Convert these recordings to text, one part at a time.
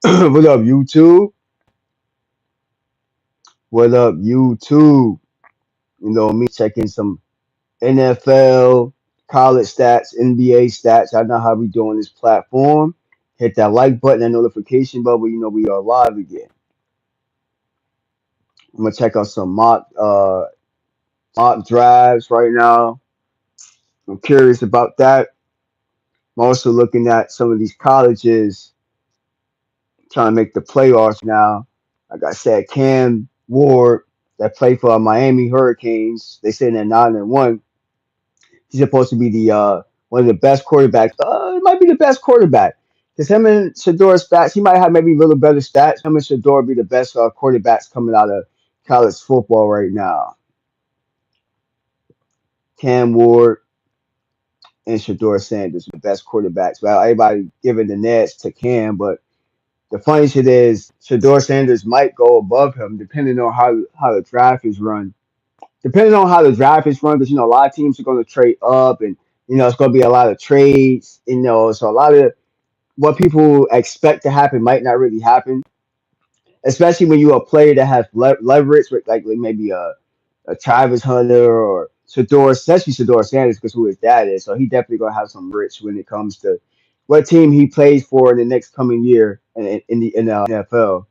What up, YouTube? What up, YouTube? You know me checking some NFL, college stats, NBA stats. I know how we do on this platform. Hit that like button and notification bell. You know we are live again. I'm gonna check out some mock drives right now. I'm curious about that. I'm also looking at some of these colleges trying to make the playoffs now. Like I said, Cam Ward that played for Miami Hurricanes. They sitting at 9-1. He's supposed to be the one of the best quarterbacks. It might be the best quarterback because him and Shador stats. He might have maybe a little better stats. Him and Shador be the best quarterbacks coming out of college football right now. Cam Ward and Shador Sanders, the best quarterbacks. Well, everybody giving the Nets to Cam, but the funny shit is Shador Sanders might go above him depending on how the draft is run. Depending on how the draft is run, because a lot of teams are going to trade up, and it's going to be a lot of trades. So a lot of what people expect to happen might not really happen, especially when you're a player that has leverage with like maybe a Travis Hunter or Shador, especially Shador Sanders, because who his dad is. So he definitely gonna have some rich when it comes to what team he plays for in the next coming year in the NFL.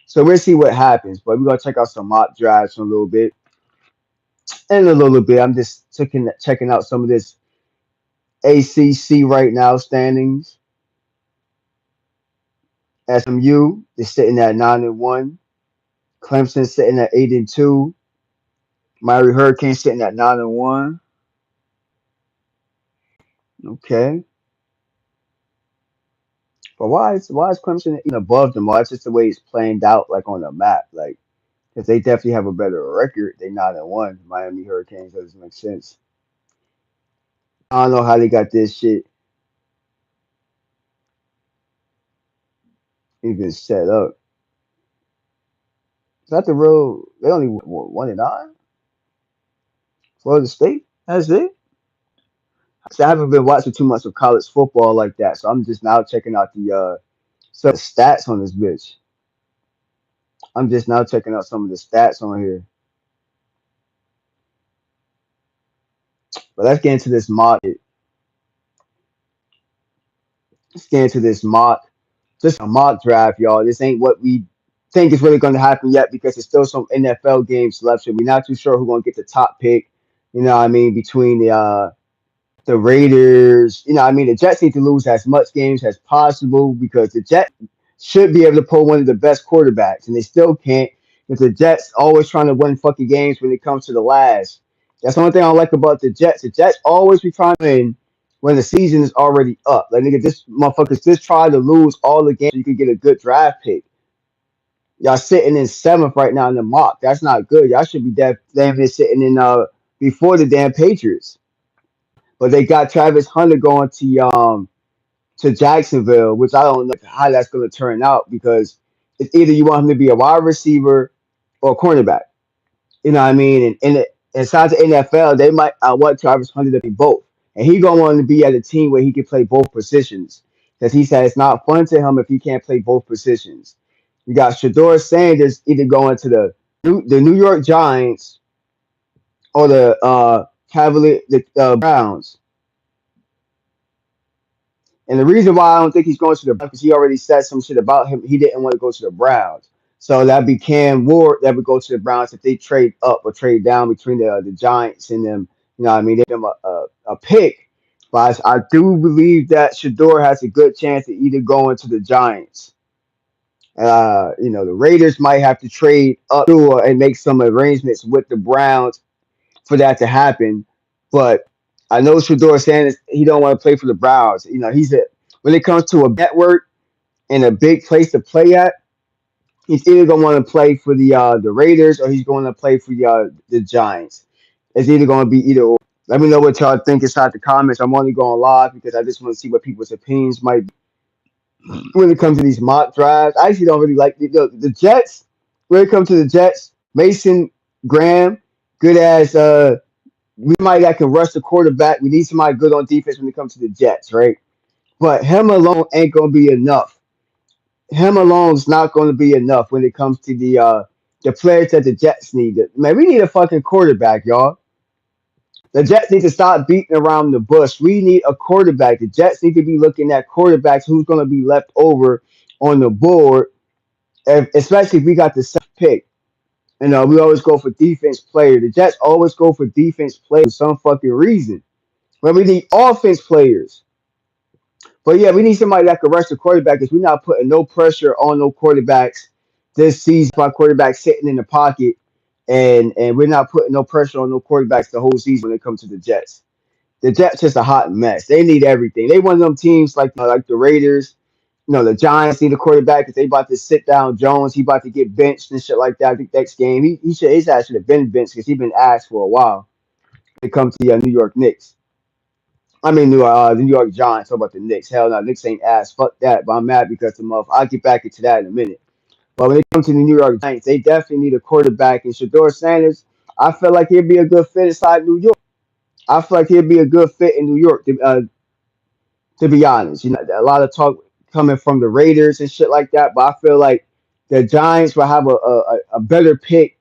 So we'll see what happens, but we're gonna check out some mock drives in a little bit. In a little bit, I'm just checking out some of this ACC right now standings. SMU is sitting at 9-1. Clemson sitting at 8-2. Miami Hurricanes sitting at 9-1. Okay, but why is Clemson even above them? Well, that's just the way it's planned out, like on the map. Like, because they definitely have a better record. They 9-1. Miami Hurricanes doesn't make sense. I don't know how they got this shit even set up. Is that the real? They only 1-9. Florida State. That's it. So I haven't been watching too much of college football like that, so I'm just now checking out the some stats on this bitch. I'm just now checking out some of the stats on here. But let's get into this mock. Let's get into this mock. Just a mock draft, y'all. This ain't what we think is really going to happen yet because there's still some NFL games left. So we're not too sure who's going to get the top pick. You know what I mean? Between the Raiders, the Jets need to lose as much games as possible because the Jets should be able to pull one of the best quarterbacks, and they still can't because the Jets always trying to win fucking games when it comes to the last. That's the only thing I like about the Jets. The Jets always be trying to win when the season is already up. Like nigga, this motherfuckers just try to lose all the games so you could get a good draft pick. Y'all sitting in seventh right now in the mock. That's not good. Y'all should be damn near sitting in before the damn Patriots. But they got Travis Hunter going to Jacksonville, which I don't know how that's going to turn out because it's either you want him to be a wide receiver or a cornerback. You know what I mean? And inside the NFL, they might want Travis Hunter to be both, and he gonna want to be at a team where he can play both positions because he said it's not fun to him if he can't play both positions. You got Shador Sanders either going to the New York Giants or the the Browns. And the reason why I don't think he's going to the Browns because he already said some shit about him. He didn't want to go to the Browns. So that'd be Cam Ward that would go to the Browns if they trade up or trade down between the Giants and them. You know what I mean? They give them a pick. But I do believe that Shador has a good chance of either going to the Giants. The Raiders might have to trade up and make some arrangements with the Browns for that to happen. But I know Shador Sanders, he don't want to play for the Browns. He's a when it comes to a network and a big place to play at, he's either gonna want to play for the Raiders or he's going to play for the Giants. It's either going to be either or. Let me know what y'all think inside the comments. I'm only going live because I just want to see what people's opinions might be when it comes to these mock drives. I actually don't really like the Jets. When it comes to the Jets, Mason Graham, good as we might that can rush the quarterback. We need somebody good on defense when it comes to the Jets, right? But him alone ain't gonna be enough him alone is not going to be enough when it comes to the players that the Jets need. Man, we need a fucking quarterback, y'all. The Jets need to stop beating around the bush. We need a quarterback. The Jets need to be looking at quarterbacks who's going to be left over on the board, especially if we got the second pick. We always go for defense player. The Jets always go for defense players for some fucking reason. But we need offense players. But yeah, we need somebody that can rush the quarterback because we're not putting no pressure on no quarterbacks this season. My quarterback sitting in the pocket, and we're not putting no pressure on no quarterbacks the whole season when it comes to the Jets. The Jets just a hot mess. They need everything. They one of them teams like the Raiders. The Giants need a quarterback because they about to sit down Jones. He about to get benched and shit like that. I think next game his ass should have been benched because he been asked for a while. When it comes to the New York Knicks. I mean, the New York Giants. How about the Knicks? Hell no, Knicks ain't ass. Fuck that. But I'm mad because the mother. I'll get back into that in a minute. But when it comes to the New York Giants, they definitely need a quarterback. And Shador Sanders, I feel like he'd be a good fit inside New York. I feel like he'd be a good fit in New York. To be honest, a lot of talk coming from the Raiders and shit like that. But I feel like the Giants will have a better pick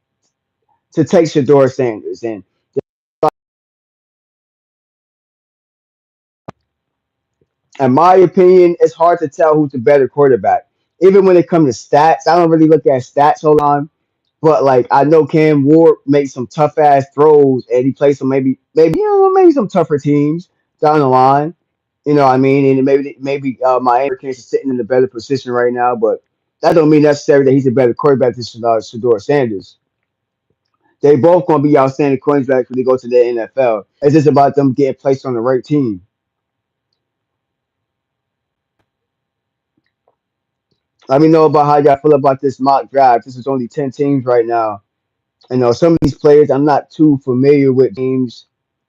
to take Shador Sanders. And in my opinion, it's hard to tell who's the better quarterback. Even when it comes to stats, I don't really look at stats hold on. But like I know Cam Ward makes some tough ass throws and he plays some maybe some tougher teams down the line. You know what I mean? And maybe Miami Hurricanes are sitting in a better position right now, but that don't mean necessarily that he's a better quarterback than Shador Sanders. They both gonna be outstanding quarterbacks when they go to the NFL. It's just about them getting placed on the right team. Let me know about how y'all feel about this mock draft. This is only 10 teams right now. Some of these players I'm not too familiar with teams.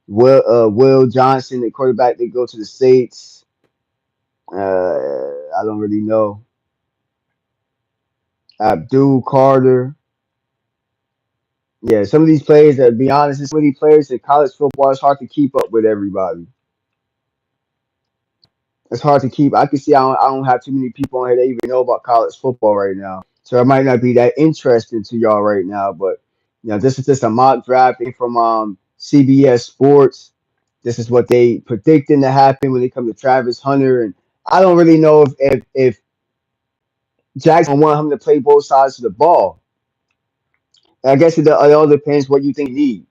Will Johnson, the quarterback, they go to the States. I don't really know. Abdul Carter. Yeah, some of these players, to be honest, some of these players in college football, it's hard to keep up with everybody. It's hard to keep. I can see I don't have too many people on here that even know about college football right now. So it might not be that interesting to y'all right now. But this is just a mock draft from CBS Sports. This is what they predicting to happen when it comes to Travis Hunter, and I don't really know if Jackson want him to play both sides of the ball. I guess it all depends what you think you need.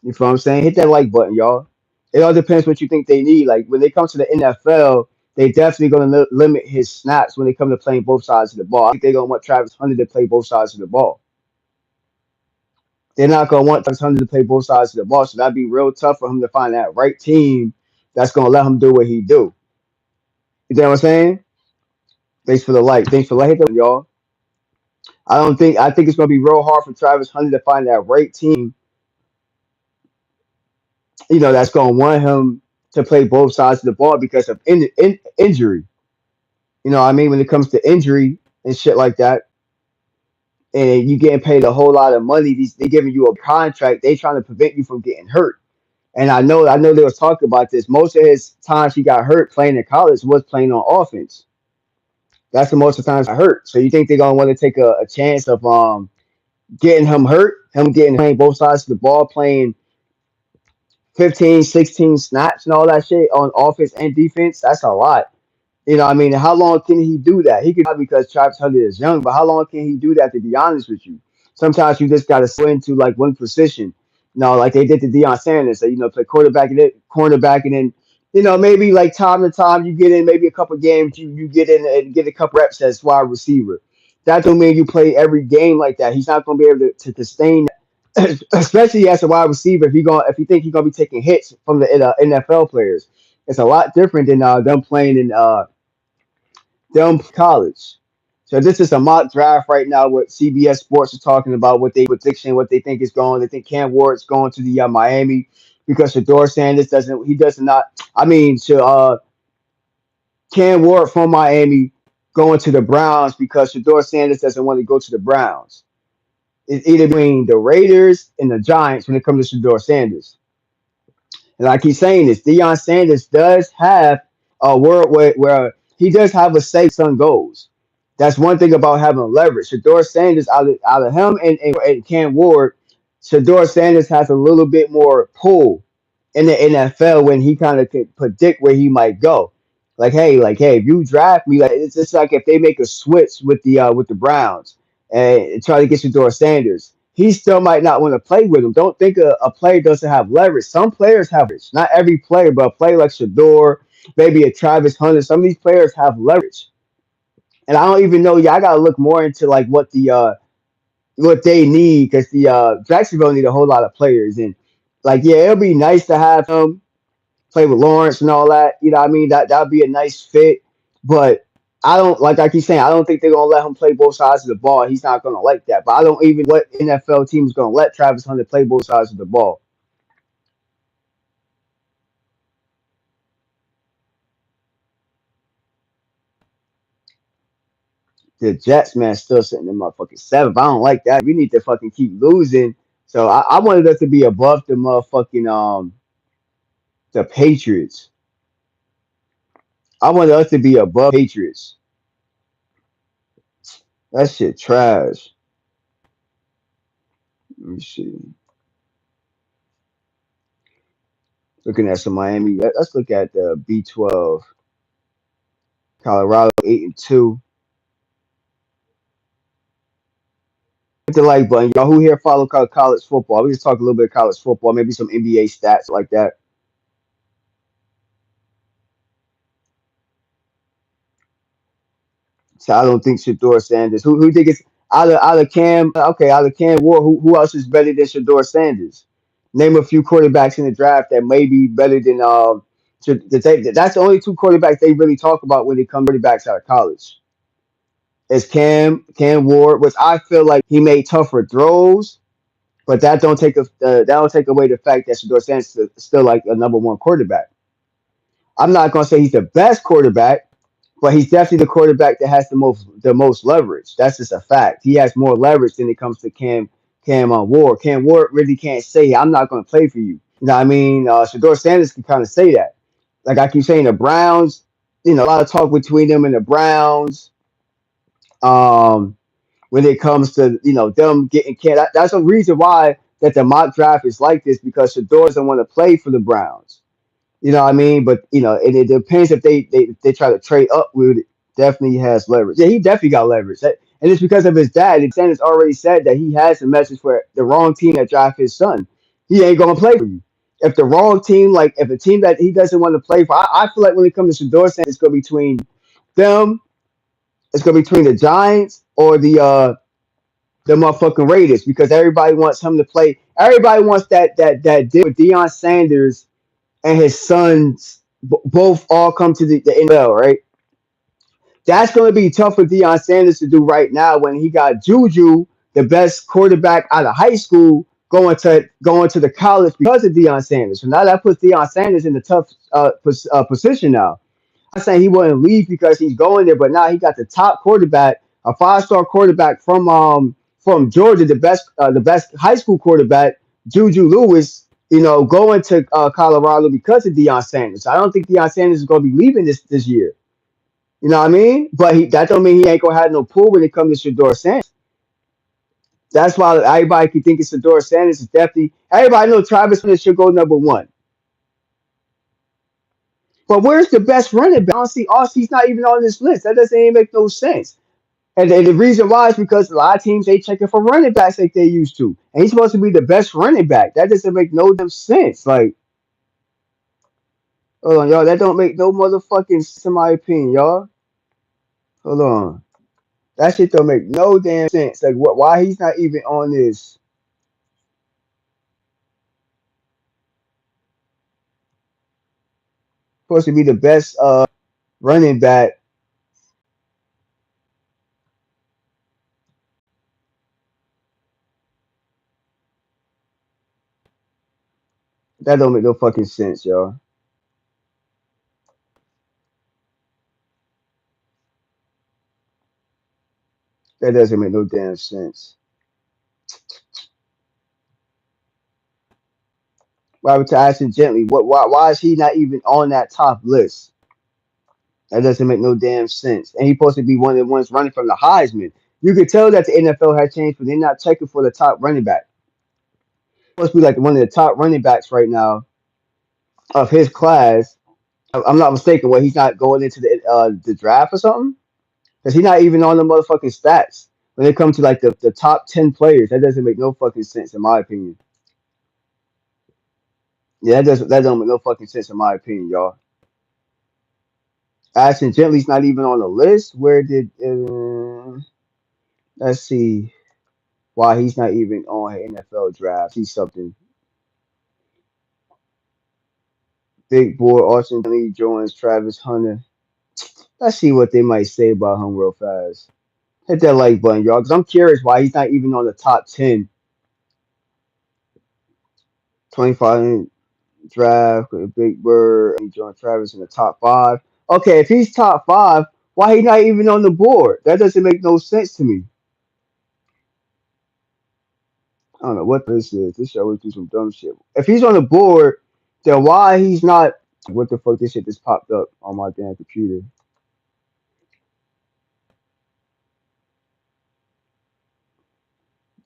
You feel what I'm saying? Hit that like button, y'all. It all depends what you think they need. Like when they come to the NFL, they definitely going to limit his snaps when they come to playing both sides of the ball. I think they're going to want Travis Hunter to play both sides of the ball. They're not going to want Travis Hunter to play both sides of the ball. So that'd be real tough for him to find that right team that's going to let him do what he do. You know what I'm saying? Thanks for the like. Thanks for liking, y'all. I think it's going to be real hard for Travis Hunter to find that right team. That's going to want him to play both sides of the ball because of injury. You know what I mean? When it comes to injury and shit like that, and you getting paid a whole lot of money, they giving you a contract. They trying to prevent you from getting hurt. And I know they was talking about this. Most of his times he got hurt playing in college was playing on offense. That's the most of the times I hurt. So you think they're gonna want to take a chance of getting him hurt, him getting playing both sides of the ball, playing 15, 16 snaps and all that shit on offense and defense? That's a lot. You know what I mean? How long can he do that? He could not because Travis Hunter is young, but how long can he do that to be honest with you? Sometimes you just gotta swing to like one position. Like they did to Deion Sanders. So, play quarterback and then cornerback and then, maybe like time to time you get in maybe a couple games, you get in and get a couple reps as wide receiver. That don't mean you play every game like that. He's not gonna be able to sustain that, especially as a wide receiver if you think he's gonna be taking hits from the NFL players. It's a lot different than them playing in them college. So this is a mock draft right now. What CBS Sports is talking about, what they prediction, what they think is going. They think Cam Ward's going to the Miami because Shador Sanders doesn't. He does not. I mean, Cam Ward from Miami going to the Browns because Shador Sanders doesn't want to go to the Browns. It's either between the Raiders and the Giants when it comes to Shador Sanders. And I keep saying this, Deion Sanders does have a world where he does have a safe son goes. That's one thing about having leverage. Shador Sanders out of him and Cam Ward, Shador Sanders has a little bit more pull in the NFL when he kind of can predict where he might go. Like hey, if you draft me, like it's just like if they make a switch with the Browns and try to get Shador Sanders, he still might not want to play with him. Don't think a player doesn't have leverage. Some players have leverage. Not every player, but a player like Shador, maybe a Travis Hunter, some of these players have leverage. And I don't even know. Yeah, I gotta look more into like what they need because Jacksonville need a whole lot of players and like yeah, it'll be nice to have him play with Lawrence and all that. You know what I mean? That'd be a nice fit. But I don't like I keep saying I don't think they're gonna let him play both sides of the ball. He's not gonna like that. But I don't even what NFL team is gonna let Travis Hunter play both sides of the ball. The Jets man still sitting in motherfucking seventh. I don't like that. We need to fucking keep losing. So I wanted us to be above the motherfucking the Patriots. I wanted us to be above Patriots. That shit trash. Let me see. Looking at some Miami. Let's look at the B12. Colorado 8-2. Hit the like button, y'all. Who here follow college football? We just talk a little bit of college football, maybe some NBA stats like that. So I don't think Shador Sanders. Who think it's out of Cam? Okay, out of Cam Ward. Who else is better than Shador Sanders? Name a few quarterbacks in the draft that may be better than that's the only two quarterbacks they really talk about when it comes to quarterbacks out of college. It's Cam Ward, which I feel like he made tougher throws, but that don't take away the fact that Shador Sanders is still like a number one quarterback. I'm not gonna say he's the best quarterback, but he's definitely the quarterback that has the most leverage. That's just a fact. He has more leverage than it comes to Cam on Ward. Cam Ward really can't say I'm not gonna play for you. You know what I mean? Shador Sanders can kind of say that. Like I keep saying, the Browns. A lot of talk between them and the Browns. Um, when it comes to them getting Cam, that's a reason why that the mock draft is like this because Shador doesn't want to play for the Browns. You know what I mean? But and it depends if they try to trade up with it. Definitely has leverage. Yeah, he definitely got leverage. And it's because of his dad. And Sanders already said that he has a message for the wrong team that draft his son. He ain't gonna play for you. If the wrong team, like if a team that he doesn't want to play for, I feel like when it comes to Shador Sanders, it's gonna be between them. It's gonna be between the Giants or the motherfucking Raiders because everybody wants him to play. Everybody wants that deal with Deion Sanders and his sons both all come to the NFL, right? That's going to be tough for Deion Sanders to do right now when he got Juju, the best quarterback out of high school, going to the college because of Deion Sanders. So now that puts Deion Sanders in a tough position now. I'm not saying he wouldn't leave because he's going there, but now he got the top quarterback, a five-star quarterback from Georgia, the best high school quarterback, Juju Lewis. Going to Colorado because of Deion Sanders. I don't think Deion Sanders is going to be leaving this year. You know what I mean? But that don't mean he ain't gonna have no pull when it comes to Shador Sanders. That's why everybody can think it's Shador Sanders. Is definitely everybody know Travis Hunter should go number one. But where's the best running back? Honestly, Aussie's not even on this list. That doesn't even make no sense. And the reason why is because a lot of teams ain't checking for running backs like they used to. And he's supposed to be the best running back. That doesn't make no damn sense. Like, hold on, y'all. That don't make no motherfucking sense in my opinion, y'all. Hold on. That shit don't make no damn sense. Like, what? Why he's not even on this? Supposed to be the best running back. That don't make no fucking sense, y'all. That doesn't make no damn sense. Robert Tyson gently. Why is he not even on that top list? That doesn't make no damn sense. And he's supposed to be one of the ones running from the Heisman. You could tell that the NFL had changed, but they're not checking for the top running back. Supposed to be like one of the top running backs right now of his class. I'm not mistaken. Well, he's not going into the draft or something because he's not even on the motherfucking stats when it comes to like the top 10 players. That doesn't make no fucking sense in my opinion. Yeah, that don't make no fucking sense in my opinion, y'all. Ashton Gently's not even on the list. Where did let's see why he's not even on NFL draft. He's something big boy. Austin Lee joins Travis Hunter. Let's see what they might say about him real fast. Hit that like button, y'all, because I'm curious why he's not even on the top 10. 25 draft with a Big Bird and John Travis in the top five. Okay, if he's top five, why he not even on the board? That doesn't make no sense to me. I don't know what this is. This show always do some dumb shit. If he's on the board, then why he's not? What the fuck? This shit just popped up on my damn computer.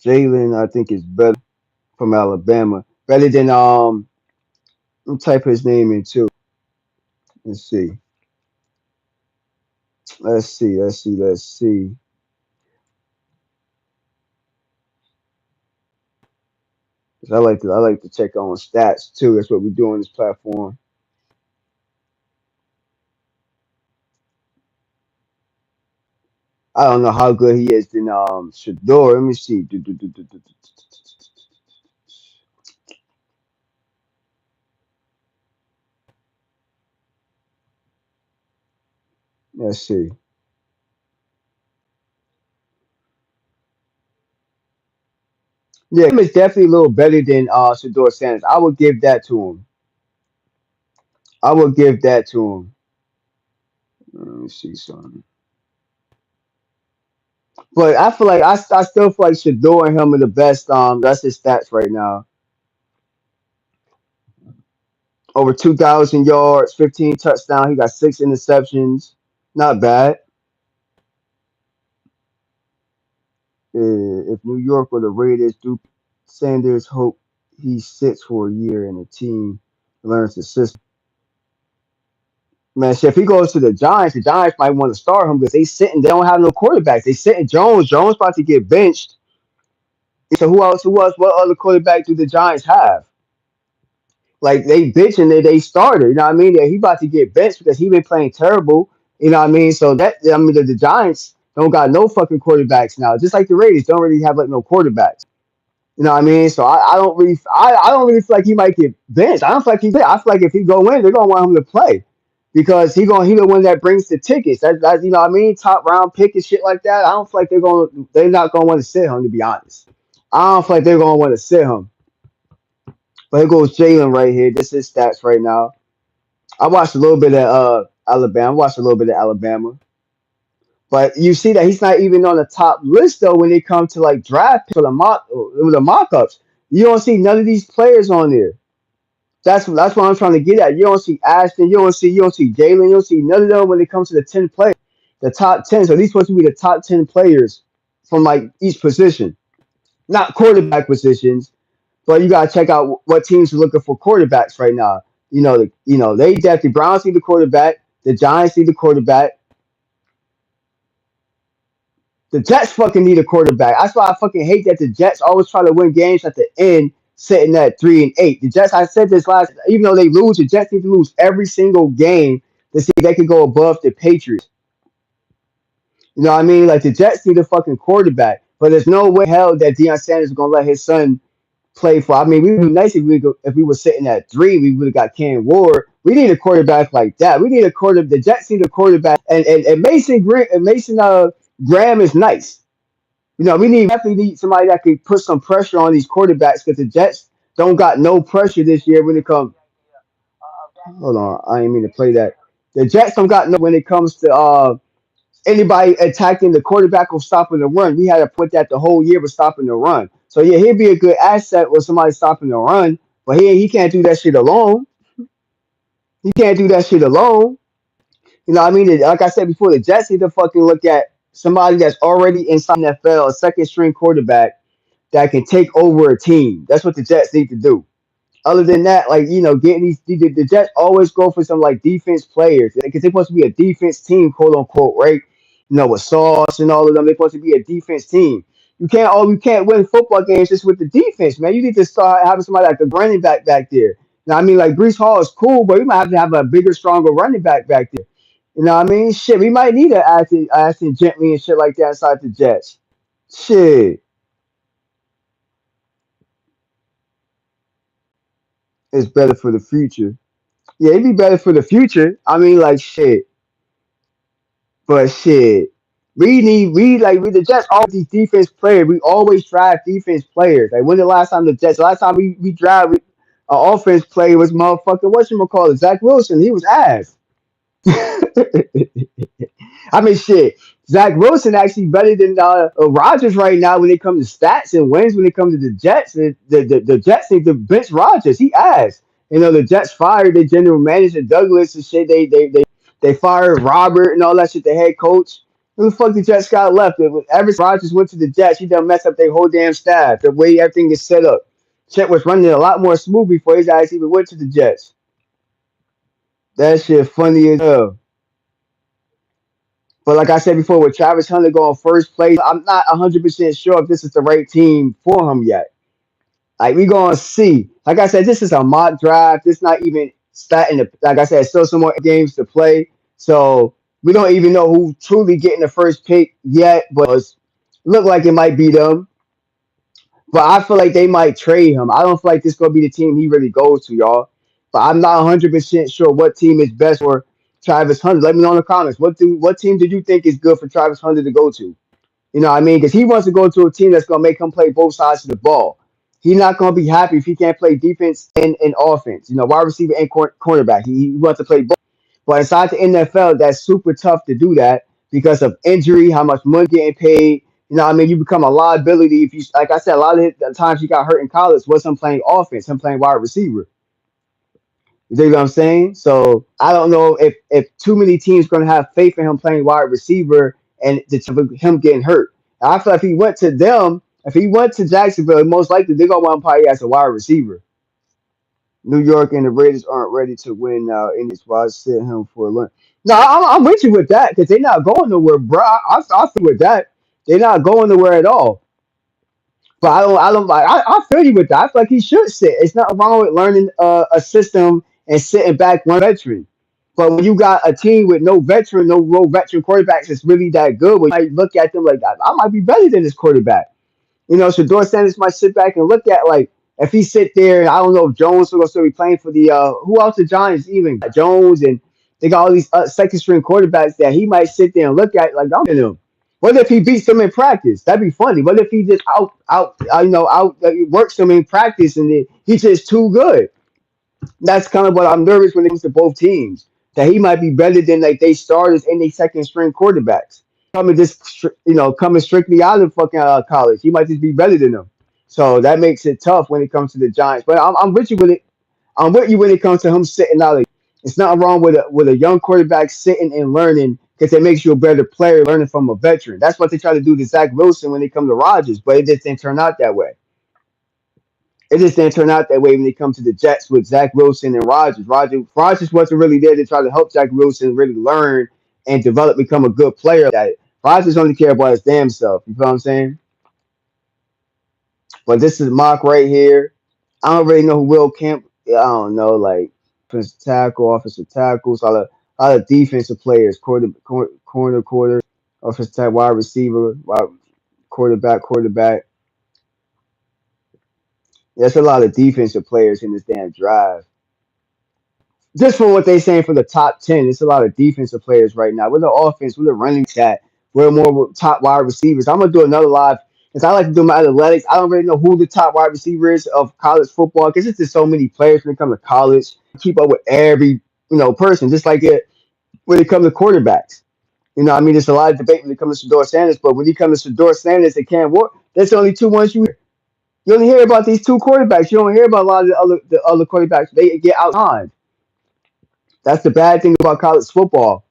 Jalen, I think is better from Alabama. Better than let me type his name in too. Let's see. Let's see. Let's see. Let's see. 'Cause I like to check on stats too. That's what we do on this platform. I don't know how good he is than Shador. Let me see. Let's see. Yeah, him is definitely a little better than Shador Sanders. I would give that to him. I would give that to him. Let me see something. But I feel like I still feel like Shador and him are the best. That's his stats right now. Over 2,000 yards, 15 touchdowns. He got 6 interceptions. Not bad. If New York or the Raiders do, Sanders hope he sits for a year and the team learns the system. Man, shit, if he goes to the Giants might want to start him because they sitting. They don't have no quarterbacks. They sitting Jones. Jones about to get benched. So who else? Who else? What other quarterback do the Giants have? Like they bitching they started. You know what I mean? Yeah, he about to get benched because he been playing terrible. You know what I mean? So that I mean the Giants don't got no fucking quarterbacks now. Just like the Raiders don't really have like no quarterbacks. You know what I mean? So I don't really feel like he might get benched. I don't feel like I feel like if he go in, they're gonna want him to play because he the one that brings the tickets. That's you know what I mean, top round pick and shit like that. I don't feel like they're not gonna want to sit him to be honest. I don't feel like they're gonna want to sit him. But here goes Jalen right here. This is stats right now. I watched a little bit of Alabama. I watched a little bit of Alabama. But you see that he's not even on the top list though when it comes to like draft picks or the mock ups. You don't see none of these players on there. That's what I'm trying to get at. You don't see Ashton, you don't see Jalen, you don't see none of them when it comes to the 10 players, the top 10. So these supposed to be the top 10 players from like each position, not quarterback positions. But you gotta check out what teams are looking for quarterbacks right now. They definitely Browns need the quarterback, the Giants need the quarterback, the Jets fucking need a quarterback. That's why I fucking hate that the Jets always try to win games at the end, sitting at 3-8. The Jets, I said this last, even though they lose, the Jets need to lose every single game to see if they can go above the Patriots. You know what I mean? Like the Jets need a fucking quarterback, but there's no way hell that Deion Sanders is gonna let his son play for. I mean, we would be nice if we were sitting at 3, we would have got Cam Ward. We need a quarterback like that. We need a quarter. The Jets need a quarterback, and Mason Green and Mason Graham is nice. We definitely need somebody that can put some pressure on these quarterbacks because the Jets don't got no pressure this year when it comes. Hold on, I didn't mean to play that. The Jets don't got no when it comes to anybody attacking the quarterback or stopping the run. We had to put that the whole year with stopping the run. So yeah, he'd be a good asset with somebody stopping the run, but he can't do that shit alone. He can't do that shit alone. You know what I mean? Like I said before, the Jets need to fucking look at somebody that's already inside the NFL, a second string quarterback that can take over a team. That's what the Jets need to do. Other than that, like getting the Jets always go for some like defense players because they're supposed to be a defense team, quote unquote, right? With Sauce and all of them, they're supposed to be a defense team. You can't win football games just with the defense, man. You need to start having somebody like a running back there. Now, I mean, like Brees Hall is cool, but we might have to have a bigger, stronger running back there. You know what I mean? Shit, we might need an Ashton Gently and shit like that inside the Jets. Shit, it's better for the future. Yeah, it'd be better for the future. I mean, like shit, but shit, we the Jets all these defense players. We always draft defense players. Like when the last time the Jets? The last time we drafted an offense player was motherfucking whatchamacallit, Zach Wilson. He was ass. I mean, shit. Zach Wilson actually better than Rodgers right now when it comes to stats and wins. When it comes to the Jets, the Jets need to bench Rodgers. He asked. The Jets fired their general manager Douglas and shit. They fired Robert and all that shit. The head coach. Who the fuck the Jets got left? Ever since Rodgers went to the Jets, he done messed up their whole damn staff. The way everything is set up. Chet was running a lot more smooth before his guys even went to the Jets. That shit funny as hell. But like I said before, with Travis Hunter going first place, I'm not 100% sure if this is the right team for him yet. Like we gonna see. Like I said, this is a mock draft. This not even starting. Like I said, still some more games to play. So we don't even know who truly getting the first pick yet. But it look like it might be them. But I feel like they might trade him. I don't feel like this gonna be the team he really goes to, y'all. But I'm not 100% sure what team is best for Travis Hunter. Let me know in the comments. What team did you think is good for Travis Hunter to go to? You know what I mean? Because he wants to go to a team that's gonna make him play both sides of the ball. He's not gonna be happy if he can't play defense and offense. Wide receiver and cornerback. He wants to play both. But inside the NFL, that's super tough to do that because of injury, how much money getting paid. You know what I mean? You become a liability if you, like I said, a lot of the times he got hurt in college was him playing offense, him playing wide receiver. You see what I'm saying? So I don't know if too many teams going to have faith in him playing wide receiver and him getting hurt. I feel like if he went to them, if he went to Jacksonville, most likely they're gonna want him probably as a wide receiver. New York and the Raiders aren't ready to win now. In this, why I sit him for a lunch. No, I'm with you with that because they're not going nowhere, bro. I feel with that. They're not going nowhere at all. But I don't like. I feel you with that. I feel like he should sit. It's not wrong with learning a system and sitting back one veteran. But when you got a team with no veteran, no real veteran quarterbacks, that's really that good. When you might look at them like, I might be better than this quarterback. Shador Sanders might sit back and look at like if he sit there. I don't know if Jones will still be playing for the who else the Giants even got Jones and they got all these second string quarterbacks that he might sit there and look at like I'm in them. What if he beats them in practice? That'd be funny. What if he just works them in practice and he's just too good? That's kind of what I'm nervous when it comes to both teams. That he might be better than like they starters and they second string quarterbacks. Coming strictly out of fucking college, he might just be better than them. So that makes it tough when it comes to the Giants. But I'm with you with it. I'm with you when it comes to him sitting out. Like, it's not wrong with a young quarterback sitting and learning because it makes you a better player learning from a veteran. That's what they try to do to Zach Wilson when they come to Rodgers, but it just didn't turn out that way. It just didn't turn out that way when it comes to the Jets with Zach Wilson and Rodgers. Rodgers wasn't really there to try to help Zach Wilson really learn and develop, become a good player. That Rodgers only care about his damn self. You feel what I'm saying? But this is mock right here. I don't really know who Will Camp. I don't know, like offensive tackle, offensive tackles, all the defensive players, quarter, offensive tackle, wide receiver, quarterback. There's a lot of defensive players in this damn drive. Just for what they saying for the top 10, it's a lot of defensive players right now. With the offense, with the running chat, we're more top wide receivers. I'm gonna do another live because I like to do my athletics. I don't really know who the top wide receiver is of college football because it's just so many players when it comes to college. Keep up with every person, just like it when it comes to quarterbacks. I mean, there's a lot of debate when it comes to Shador Sanders, but when it comes to Shador Sanders and Cam Ward, there's the only two ones you only hear about these two quarterbacks. You don't hear about a lot of the other quarterbacks. They get outshined. That's the bad thing about college football.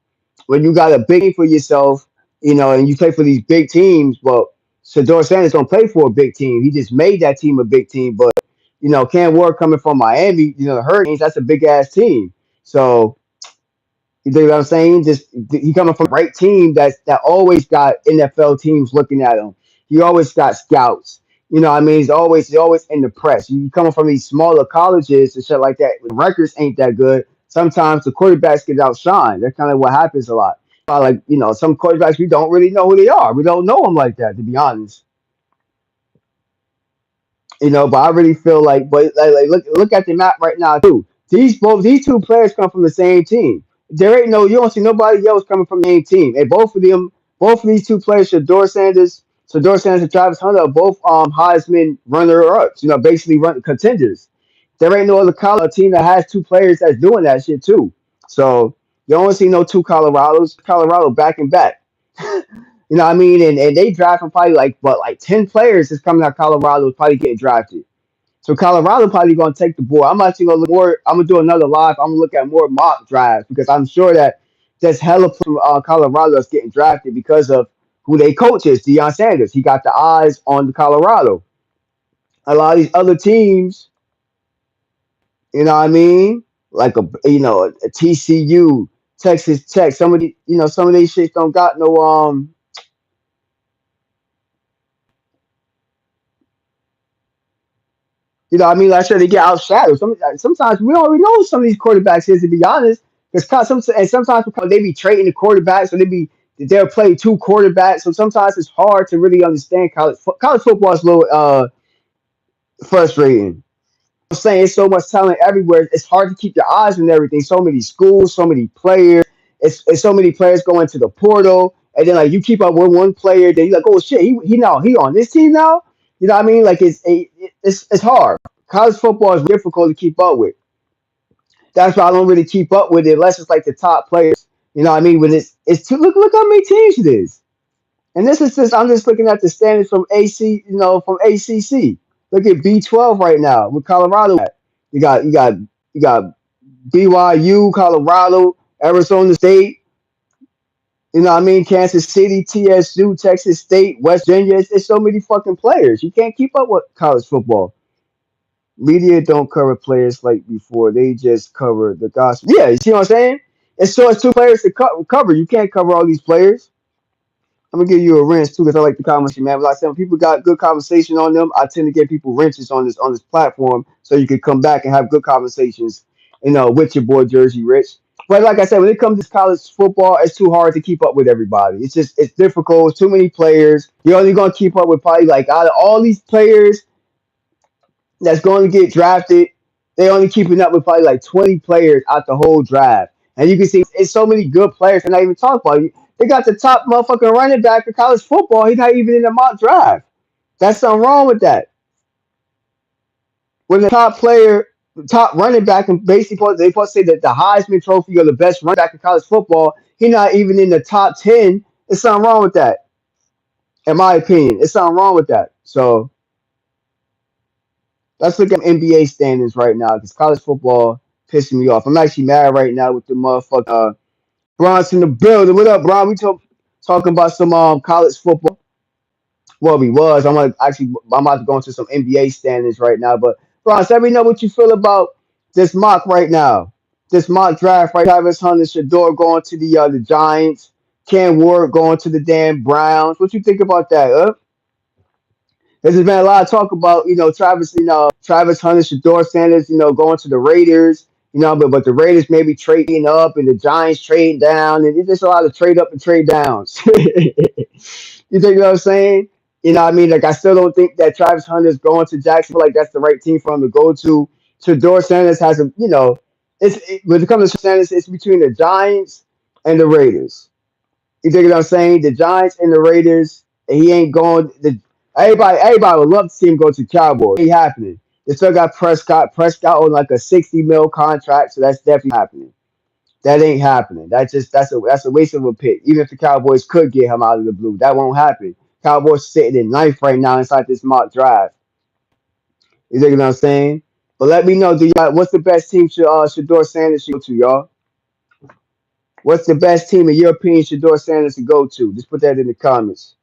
when you got a big team for yourself, and you play for these big teams. Well, Shador Sanders don't play for a big team. He just made that team a big team. But Cam Ward coming from Miami, the Hurricanes, that's a big ass team. So you know what I'm saying? Just he coming from the right team that always got NFL teams looking at him. He always got scouts. What I mean, he's always in the press. You coming from these smaller colleges and shit like that. The records ain't that good. Sometimes the quarterbacks get outshined. That's kind of what happens a lot. Like some quarterbacks we don't really know who they are. We don't know them like that, to be honest. But I really feel like look at the map right now too. These two players come from the same team. There ain't no you don't see nobody else coming from the same team. And both of these two players, Shador Sanders and Travis Hunter, are both Heisman runner ups. Basically run contenders. There ain't no other college team that has two players that's doing that shit too. So you don't see no two Colorado back and back. What I mean? And they drafting probably like 10 players is coming out of Colorado is probably getting drafted. So Colorado probably gonna take the board. I'm actually gonna look more. I'm gonna do another live. I'm gonna look at more mock drafts because I'm sure that there's hella from Colorado that's getting drafted because of who they coach is Deion Sanders. He got the eyes on the Colorado. A lot of these other teams, what I mean, like a TCU, Texas Tech. Some of these shits don't got no what I mean? Like I said, they get outshadowed. Sometimes we don't even know who some of these quarterbacks is, to be honest. Because sometimes because they be trading the quarterbacks, or they'll play two quarterbacks. So sometimes it's hard to really understand college football is a little frustrating. I'm saying it's so much talent everywhere. It's hard to keep your eyes on everything. So many schools, so many players. It's so many players going to the portal, and then like you keep up with one player, then you're like, oh shit, he on this team now. You know what I mean? Like it's hard. College football is difficult to keep up with. That's why I don't really keep up with it unless it's like the top players. You know what I mean? When it's too, look how many teams it is. And this is just I'm just looking at the standings from from ACC. Look at B12 right now with Colorado. You got BYU, Colorado, Arizona State. You know what I mean? Kansas City, TSU, Texas State, West Virginia. It's so many fucking players. You can't keep up with college football. Media don't cover players like before. They just cover the gospel. Yeah, you see what I'm saying? It's two players to cover. You can't cover all these players. I'm gonna give you a wrench too because I like the conversation, man. But like I said, when people got good conversation on them, I tend to give people wrenches on this platform so you can come back and have good conversations, with your boy Jersey Rich. But like I said, when it comes to college football, it's too hard to keep up with everybody. It's difficult. Too many players. You're only gonna keep up with probably like out of all these players that's going to get drafted, they only keeping up with probably like 20 players out the whole draft. And you can see it's so many good players. And not even talk about it. They got the top motherfucking running back in college football. He's not even in the mock draft. That's something wrong with that. When the top player, top running back, and basically they supposed to say that the Heisman Trophy or the best running back in college football, he's not even in the top 10. There's something wrong with that, in my opinion. There's something wrong with that. So let's look at NBA standings right now because college football pissing me off. I'm actually mad right now with the motherfucker Bronx in the building. What up, Bron? Talking about some college football. Well, we was. I'm about to go into some NBA standings right now. But Bron, let me know what you feel about this mock right now. This mock draft right. Travis Hunter, Shador going to the Giants. Cam Ward going to the damn Browns. What you think about that? There's been a lot of talk about, Travis Hunter, Shador Sanders, going to the Raiders, but the Raiders maybe trading up and the Giants trading down, and it's just a lot of trade up and trade downs. You think what I'm saying? You know what I mean? Like, I still don't think that Travis Hunter is going to Jacksonville. Like, that's the right team for him to go to. Shador Sanders has when it comes to Sanders, it's between the Giants and the Raiders. You dig what I'm saying? The Giants and the Raiders, and he ain't going. Everybody would love to see him go to Cowboys. It ain't happening. They still got Prescott. Prescott on like a 60 mil contract, so that's definitely happening. That ain't happening. That's a waste of a pick. Even if the Cowboys could get him out of the blue, that won't happen. Cowboys sitting in ninth right now inside this mock drive. You dig what I'm saying? But let me know, what's the best team Shador Sanders should go to, y'all? What's the best team in your opinion Shador Sanders to go to? Just put that in the comments.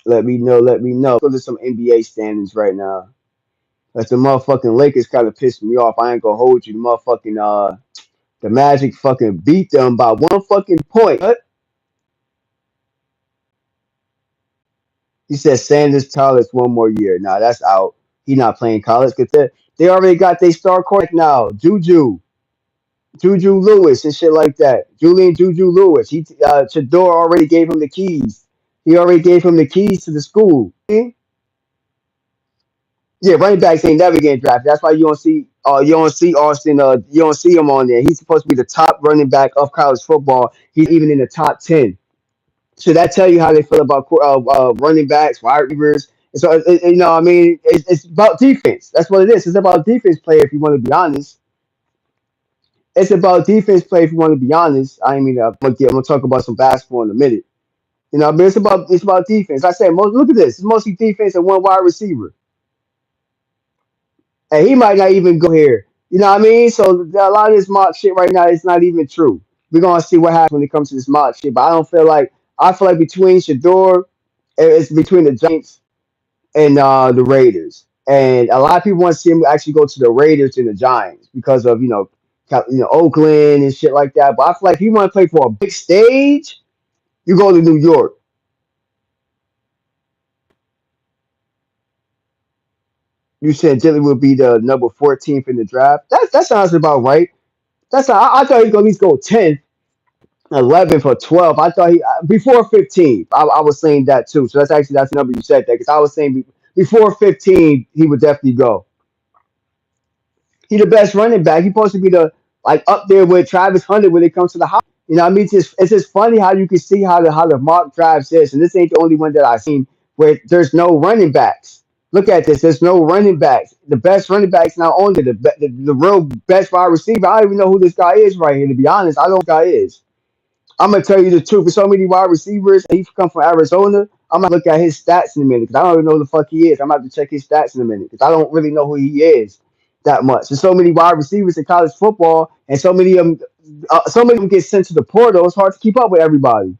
Let me know. Let me know. Go to some NBA standings right now. That's the motherfucking Lakers kind of pissed me off. I ain't gonna hold you. The Magic fucking beat them by one fucking point. What? He said Sanders college one more year. Nah, that's out. He not playing college because they already got their star quarterback now. Juju Lewis and shit like that. Julian Juju Lewis. Shador already gave him the keys. He already gave him the keys to the school. Yeah, running backs ain't never getting drafted. That's why you don't see Austin you don't see him on there. He's supposed to be the top running back of college football. He's even in the top 10. So that tell you how they feel about running backs, wide receivers. And so you know, I mean, it's about defense. That's what it is. It's about defense play. If you want to be honest, it's about defense play. If you want to be honest, I mean, I'm gonna talk about some basketball in a minute. You know, but it's about defense. I said, look at this. It's mostly defense and one wide receiver, and he might not even go here. You know what I mean? So a lot of this mock shit right now is not even true. We're gonna see what happens when it comes to this mock shit. But I feel like between Shador, it's between the Giants and the Raiders. And a lot of people want to see him actually go to the Raiders and the Giants because of Oakland and shit like that. But I feel like if you want to play for a big stage, you go to New York. You said Dilly would be the number 14th in the draft. That sounds about right. I thought he'd go at least go 10th, 11th, or 12th. I thought he before 15. I was saying that too. So that's the number you said that because I was saying before 15 he would definitely go. He the best running back. He supposed to be the like up there with Travis Hunter when it comes to the high. You know, what I mean, it's just funny how you can see how the mock drives is, and this ain't the only one that I've seen where there's no running backs. Look at this. There's no running backs. The best running backs now only the real best wide receiver. I don't even know who this guy is right here. To be honest, I don't know who this guy is. I'm gonna tell you the truth. For so many wide receivers, and he come from Arizona. I'm gonna look at his stats in a minute because I don't even know who the fuck he is. I'm about to check his stats in a minute because I don't really know who he is that much. There's so many wide receivers in college football, and so many of them get sent to the portal. It's hard to keep up with everybody.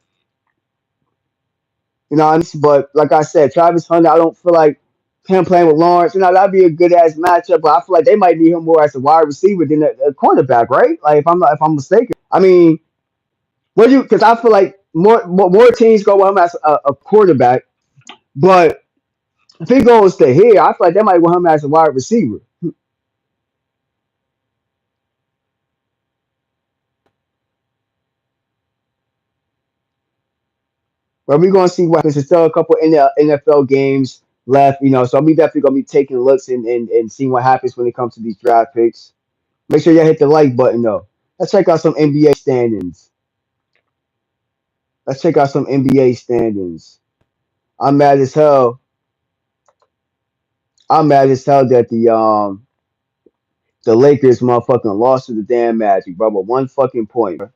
You know, what I mean? But like I said, Travis Hunter, I don't feel like him playing with Lawrence. You know, that'd be a good ass matchup. But I feel like they might need him more as a wide receiver than a cornerback, right? Like if I'm mistaken. I mean, what you because I feel like more teams go with him as a quarterback, but if he goes to here, I feel like they might want him as a wide receiver. But we're gonna see what happens. There's still a couple in the NFL games left, so we definitely gonna be taking looks and seeing what happens when it comes to these draft picks. Make sure y'all hit the like button though. Let's check out some NBA standings. Let's check out some NBA standings. I'm mad as hell. I'm mad as hell that the Lakers motherfucking lost to the damn Magic, bro. But one fucking point, bro.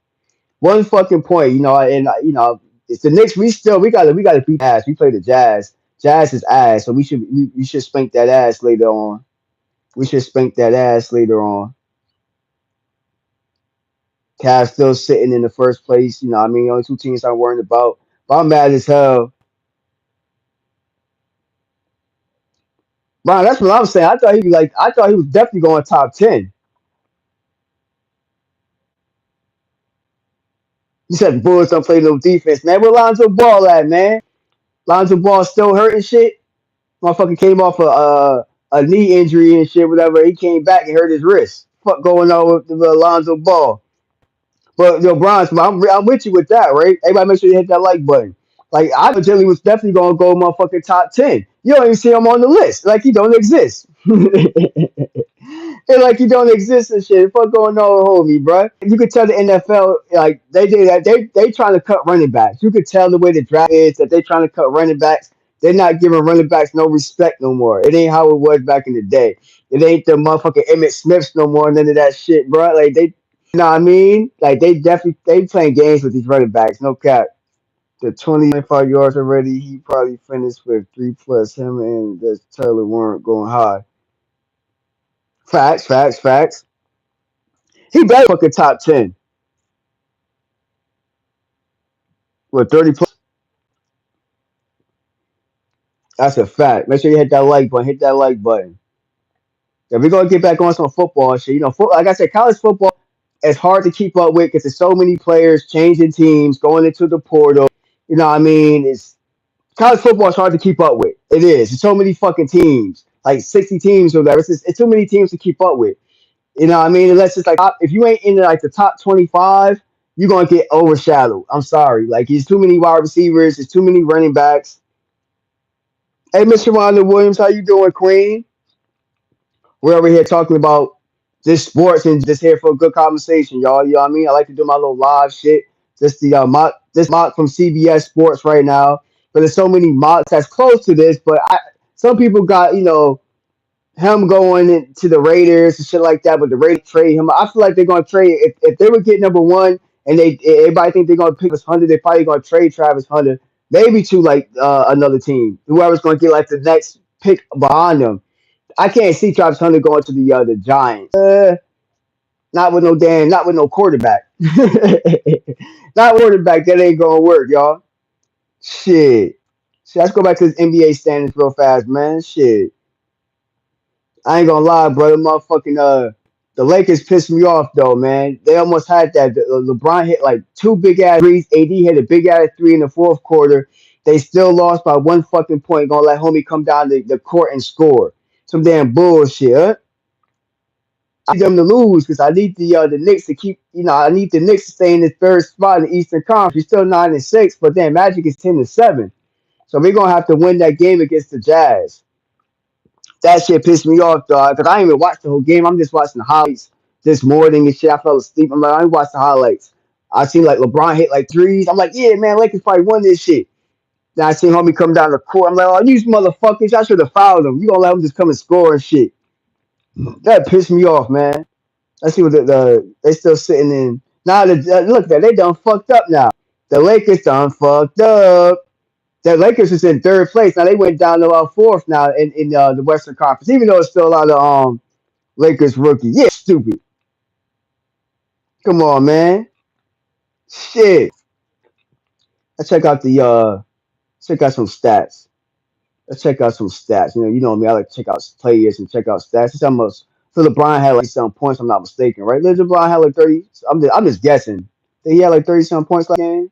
One fucking point, and it's the Knicks. We gotta beat ass. We play the Jazz. Jazz is ass, so we should spank that ass later on. We should spank that ass later on. Cavs still sitting in the first place. I mean, only two teams I'm worrying about. But I'm mad as hell. Ron, that's what I'm saying. I thought he was definitely going top 10. You said the Bulls don't play no defense, man. Where Lonzo Ball at, man? Lonzo Ball still hurting shit. Motherfucker came off a knee injury and shit, whatever. He came back and hurt his wrist. Fuck going on with Alonzo Ball? But Bronze, I'm with you with that, right? Everybody make sure you hit that like button. Like I know Jelly was definitely gonna go motherfucking top 10. You don't even see him on the list. Like he don't exist. It's like he don't exist and shit. Fuck going on with homie, bro. You could tell the NFL like they did that. They trying to cut running backs. You could tell the way the draft is that they trying to cut running backs. They're not giving running backs no respect no more. It ain't how it was back in the day. It ain't the motherfucking Emmett Smiths no more. None of that shit, bro. Like you know what I mean? Like they playing games with these running backs. No cap. The 25 yards already. He probably finished with three plus. Him and the Taylor weren't going high. Facts, facts, facts. He better fucking top 10 with 30 plus. That's a fact. Make sure you hit that like button. Hit that like button. If we're gonna get back on some football and shit, like I said, college football is hard to keep up with because there's so many players changing teams, going into the portal. You know what I mean? It's college football is hard to keep up with. It is. There's so many fucking teams, like 60 teams or whatever. It's too many teams to keep up with. You know what I mean? Unless it's like if you ain't in like the top 25, you're gonna get overshadowed. I'm sorry. Like there's too many wide receivers, there's too many running backs. Hey, Mr. Ronda Williams, how you doing, Queen? We're over here talking about this sports and just here for a good conversation, y'all. You know what I mean? I like to do my little live shit. Just the mock from CBS Sports right now. But there's so many mocks that's close to this. But some people got him going into the Raiders and shit like that. But the Raiders trade him. I feel like they're gonna trade if they would get number one and they everybody think they're gonna pick Travis Hunter. They're probably gonna trade Travis Hunter maybe to like another team. Whoever's gonna get like the next pick behind them. I can't see Travis Hunter going to the Giants. Not with no quarterback. Not quarterback. That ain't gonna work, y'all. Shit. Shit. Let's go back to this NBA standings real fast, man. Shit. I ain't gonna lie, brother. Motherfucking the Lakers pissed me off though, man. They almost had that. LeBron hit like two big ass threes. AD hit a big ass three in the fourth quarter. They still lost by one fucking point. Gonna let homie come down the court and score. Some damn bullshit. Huh? I need them to lose because I need the Knicks to keep. I need the Knicks to stay in the third spot in the Eastern Conference. We're still 9-6, but then Magic is 10-7. So we're gonna have to win that game against the Jazz. That shit pissed me off, dog. Because I ain't even watched the whole game. I'm just watching the highlights this morning and shit. I fell asleep. I'm like, I ain't watched the highlights. I seen like LeBron hit like threes. I'm like, yeah, man, Lakers probably won this shit. Then I seen homie come down the court. I'm like, oh, these motherfuckers, I should have fouled them. You gonna let them just come and score and shit. That pissed me off, man. Let's see what they still sitting in. Now look at that, they done fucked up now. The Lakers done fucked up. The Lakers is in third place. Now they went down to fourth now in the Western Conference, even though it's still a lot of Lakers rookie. Yeah, stupid. Come on, man. Shit. Let's check out some stats. Let's check out some stats. You know me. I like to check out players and check out stats. It's almost so LeBron had like some points. I'm not mistaken, right? LeBron had like 30. I'm just guessing. He had like 30 some points last game.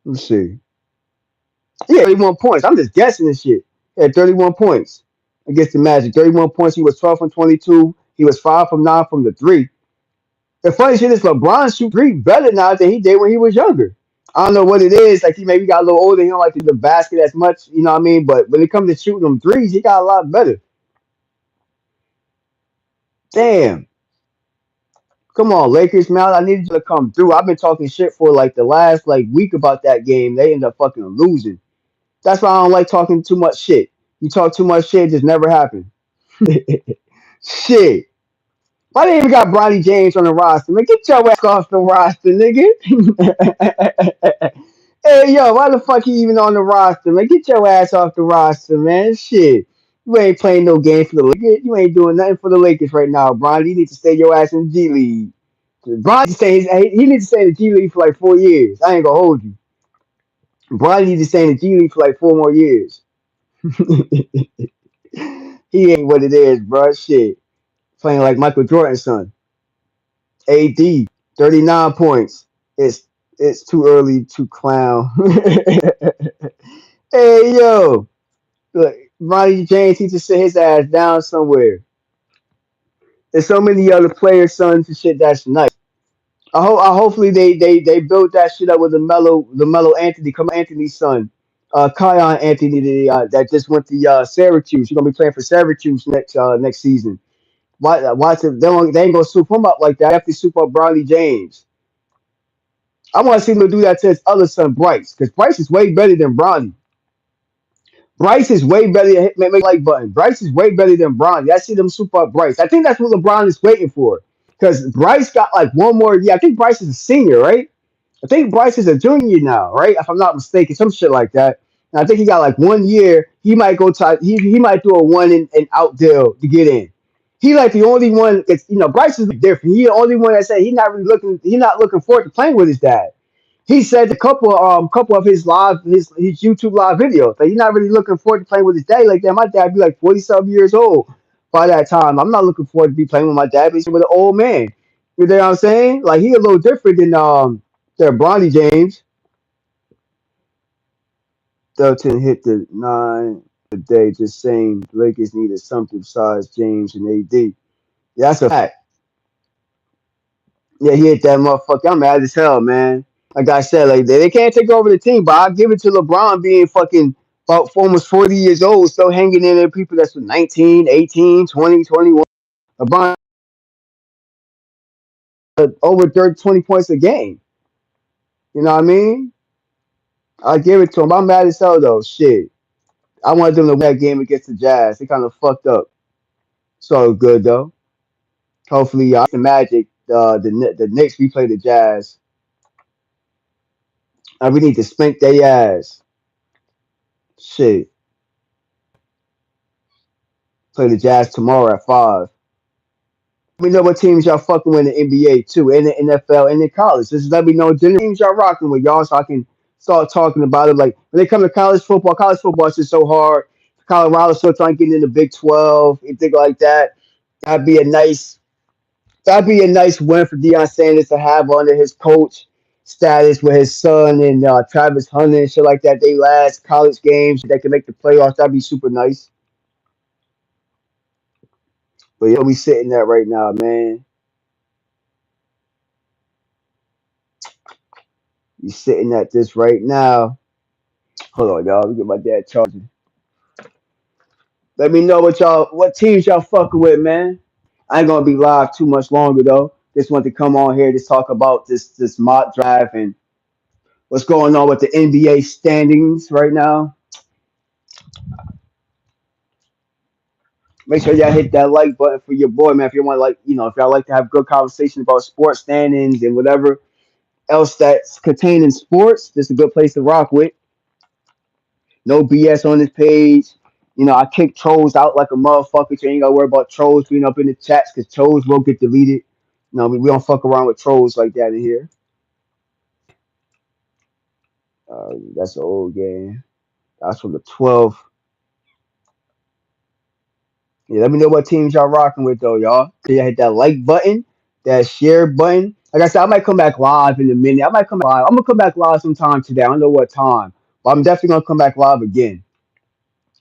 Let's see. Yeah, 31 points. I'm just guessing this shit. He had 31 points against the Magic. 31 points. He was 12 from 22. He was 5 from 9 from the three. The funny shit is LeBron shoot three better now than he did when he was younger. I don't know what it is. Like he maybe got a little older. He don't like the basket as much. You know what I mean? But when it comes to shooting them threes, he got a lot better. Damn. Come on, Lakers, man. I needed you to come through. I've been talking shit for like the last like week about that game. They end up fucking losing. That's why I don't like talking too much shit. You talk too much shit, it just never happened. Shit. Why they even got Bronny James on the roster? Man, get your ass off the roster, nigga. Hey, yo, why the fuck he even on the roster, man? Get your ass off the roster, man. Shit. You ain't playing no game for the Lakers. You ain't doing nothing for the Lakers right now, Bronny. You need to stay your ass in the G League. Bronny he needs to stay in the G League for like 4 years. I ain't gonna hold you. Bronny needs to stay in the G League for like 4 more years. He ain't what it is, bro. Shit. Playing like Michael Jordan's son. AD, 39 points. It's too early to clown. Hey yo. Look, Ronnie James needs to sit his ass down somewhere. There's so many other players' sons and shit that's nice. Hopefully they built that shit up with the Mellow Anthony, come Anthony's son. Kion Anthony that just went to Syracuse. He's gonna be playing for Syracuse next season. Watch it. They ain't gonna soup him up like that. After soup up Bronny James. I want to see him do that to his other son Bryce, because Bryce is way better than Bronny. Bryce is way better than make like button. Bryce is way better than Bronny. I see them soup up Bryce. I think that's what LeBron is waiting for. Because Bryce got like one more year. I think Bryce is a senior, right? I think Bryce is a junior now, right? If I'm not mistaken, some shit like that. And I think he got like one year. he might go to he might do a one and out deal to get in. He like the only one that's Bryce is different. He the only one that said he's not looking forward to playing with his dad. He said a couple of his YouTube live videos that he's not really looking forward to playing with his dad like that. My dad be like 40 something years old by that time. I'm not looking forward to be playing with my dad, but he's with an old man. You know what I'm saying? Like he a little different than Bronny James. Dalton hit the nine today, just saying the Lakers needed something besides James and AD. Yeah, that's a fact. Yeah, he hit that motherfucker. I'm mad as hell, man. Like I said, like they can't take over the team, but I give it to LeBron being fucking about almost 40 years old, still hanging in there. People that's 19, 18, 20, 21. LeBron over 30, 20 points a game. You know what I mean? I give it to him. I'm mad as hell though. Shit. I wanted them to win that game against the Jazz. They kind of fucked up. So good though. Hopefully, the Magic, the Knicks, we play the Jazz. We need to spank their ass. Shit. Play the Jazz tomorrow at 5. Let me know what teams y'all fucking with in the NBA too, in the NFL, and in college. Just let me know the teams y'all rocking with, y'all, so I can start talking about it. Like when they come to college football is just so hard. Colorado still trying to get in the Big 12, and things like that. That'd be a nice that'd be a nice win for Deion Sanders to have under his coach status with his son and Travis Hunter and shit like that. They last college games that can make the playoffs. That'd be super nice. But yeah, we sitting there right now, man. We sitting at this right now. Hold on, y'all. Let me get my dad charging. Let me know what teams y'all fucking with, man. I ain't gonna be live too much longer though. Just want to come on here to talk about this mock draft and what's going on with the NBA standings right now. Make sure y'all hit that like button for your boy, man. If you want like, if y'all like to have good conversation about sports standings and whatever else that's contained in sports, this is a good place to rock with. No BS on this page. I kick trolls out like a motherfucker, so you ain't gotta worry about trolls being up in the chats because trolls will get deleted. We don't fuck around with trolls like that in here. That's an old game. That's from the 12th. Yeah, let me know what teams y'all rocking with though, y'all. Can y'all hit that like button, that share button? Like I said, I might come back live in a minute. I might come back live. I'm gonna come back live sometime today. I don't know what time, but I'm definitely gonna come back live again.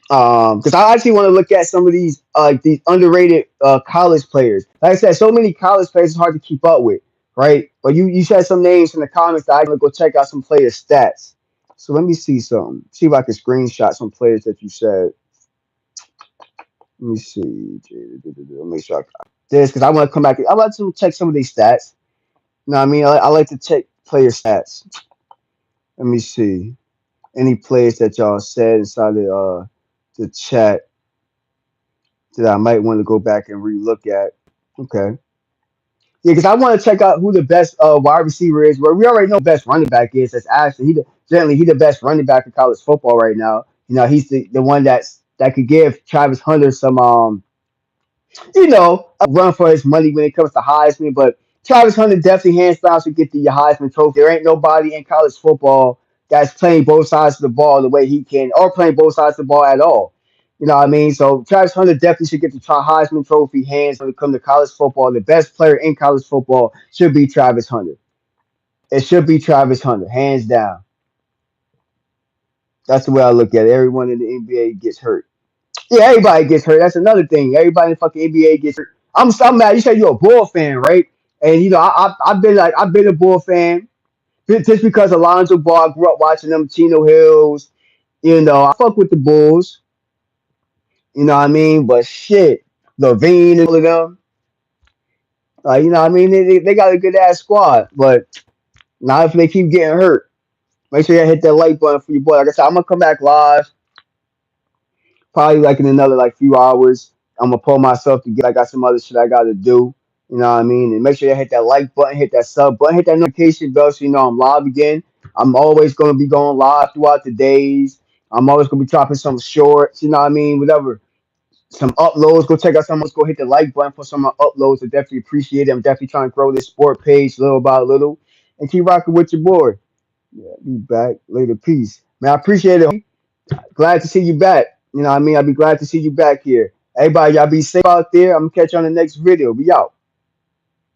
Because I actually want to look at some of these underrated college players. Like I said, so many college players is hard to keep up with, right? But you said some names in the comments that I'm gonna go check out some players' stats. So let me see something. See if I can screenshot some players that you said. Let me see. Let me make sure I got this because I want to come back. I want to check some of these stats. You know what I mean? I like to check player stats. Let me see. Any players that y'all said inside the chat that I might want to go back and relook at. Okay. Yeah, because I want to check out who the best wide receiver is. Well, we already know who the best running back is. That's Ashton. Generally he the best running back in college football right now. He's the one that could give Travis Hunter some a run for his money when it comes to Heisman. But Travis Hunter definitely hands down should get the Heisman Trophy. There ain't nobody in college football that's playing both sides of the ball the way he can, or playing both sides of the ball at all. You know what I mean? So Travis Hunter definitely should get the Heisman Trophy hands when it comes to college football. The best player in college football should be Travis Hunter. It should be Travis Hunter, hands down. That's the way I look at it. Everyone in the NBA gets hurt. Yeah, everybody gets hurt. That's another thing. Everybody in the fucking NBA gets hurt. I'm mad. You said you're a Bull fan, right? And I've been a Bull fan just because Alonzo Ball. I grew up watching them, Chino Hills. I fuck with the Bulls. You know what I mean? But shit, Levine and all of them. You know what I mean? They got a good ass squad. But now if they keep getting hurt, make sure you hit that like button for your boy. Like I said, I'm gonna come back live probably like in another like few hours. I'm gonna pull myself together. I got some other shit I gotta do. You know what I mean? And make sure you hit that like button, hit that sub button, hit that notification bell so you know I'm live again. I'm always gonna be going live throughout the days. I'm always gonna be dropping some shorts, you know what I mean? Whatever. Some uploads. Go check out some. Go hit the like button for some of my uploads. I definitely appreciate it. I'm definitely trying to grow this sport page little by little, and keep rocking with your boy. Yeah, be back later. Peace, man. I appreciate it. Glad to see you back. You know what I mean? I'll be glad to see you back here. Everybody, y'all be safe out there. I'm gonna catch you on the next video. Be out.